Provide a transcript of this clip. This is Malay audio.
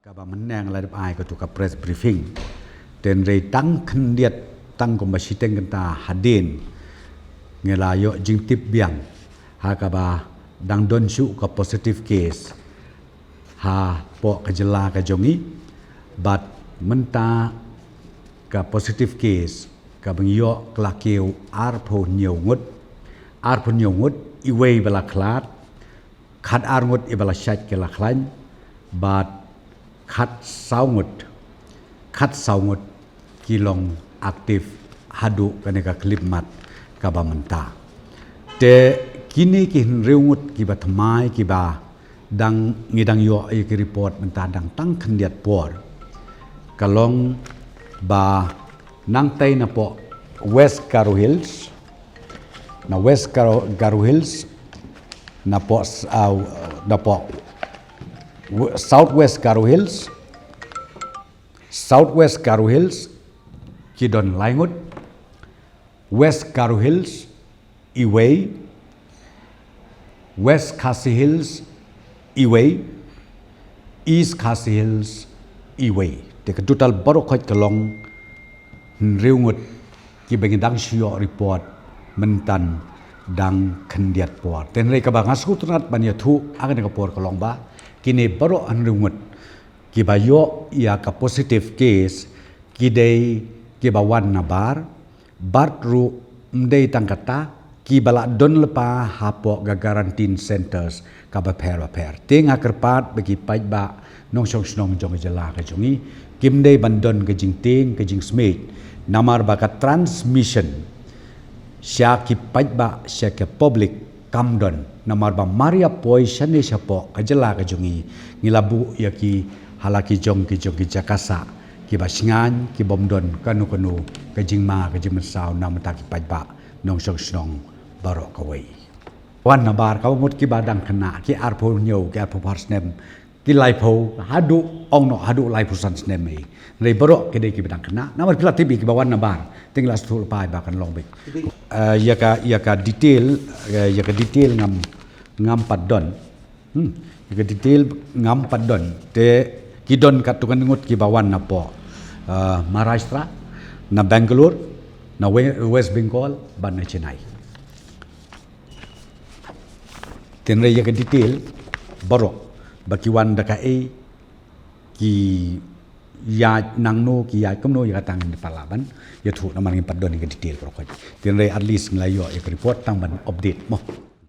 Kaba menang la ai ko tu ka press briefing ten rei tang khendiat tang ko masiteng kenta hadin ngela yo jing tip biang ha kaba dang don su ka positive case ha po ka jela ka jongi but menta ka positive case ka bang yo klakeu ar pho nhiều ngut i wei bala klat khat ar ngut i bala shat ke la khlain but khat saungut kilong aktif hadu kaneka klip mat kabamenta te kini kin reungut ki batmai ki ba dang ngidang yo ki report menta dang tang khandiat por kalong ba nang tai na po West Garo Hills na West Garo Hills na po Southwest Garo Hills, Kidon Laingut, West Garo Hills, Iway, West Khasi Hills, Iway, East Khasi Hills, Iway. Deka total baru khoj kalong riungut ki bagi dang sio report mentan dang khendiat por. Ten rei ka ba ngasutrat ban yathu agan ka por kalong ba kini baru anrungut kibayo ya ka positive case kidei kibawan na bar ru mdei tangkata kibala don lepa hapo ga garantin centers ka ba per tinga kerpat bagi paiba nong song jong jela ka jongi kimdei bandon ka jing ting ka jing smith namar ba ka transmission sya ki paiba sya ke public kamdon namar ba maria poison ni siapo kajela kajungi ngilabu yaki halaki jong ki jakasa ki basingan ki bomdon kanu kajing mesau nam ta ki paiba nong song baro kawai wan nabar kau mut ki badang kena ki arpo nyau ki arpo parsnem ki laipo hadu ong no hadu laipo san snem ei rei baro ki dei ki badang kena namar pila tibi ki bawan nabar tinggal sul pai ba kan longbek yaka detail ngam padon yaka detail ngam padon te kidon katukan ngut ki bawan na po Maharashtra na Bangalore na West Bengal ban na Chennai tenre yaka detail baro bakiwan daka e ki ya nangno ki ya kamno ya tang di palaban ya thu naman ng padon ng detail pro ko tenre at least nglayo e report tang ban update mo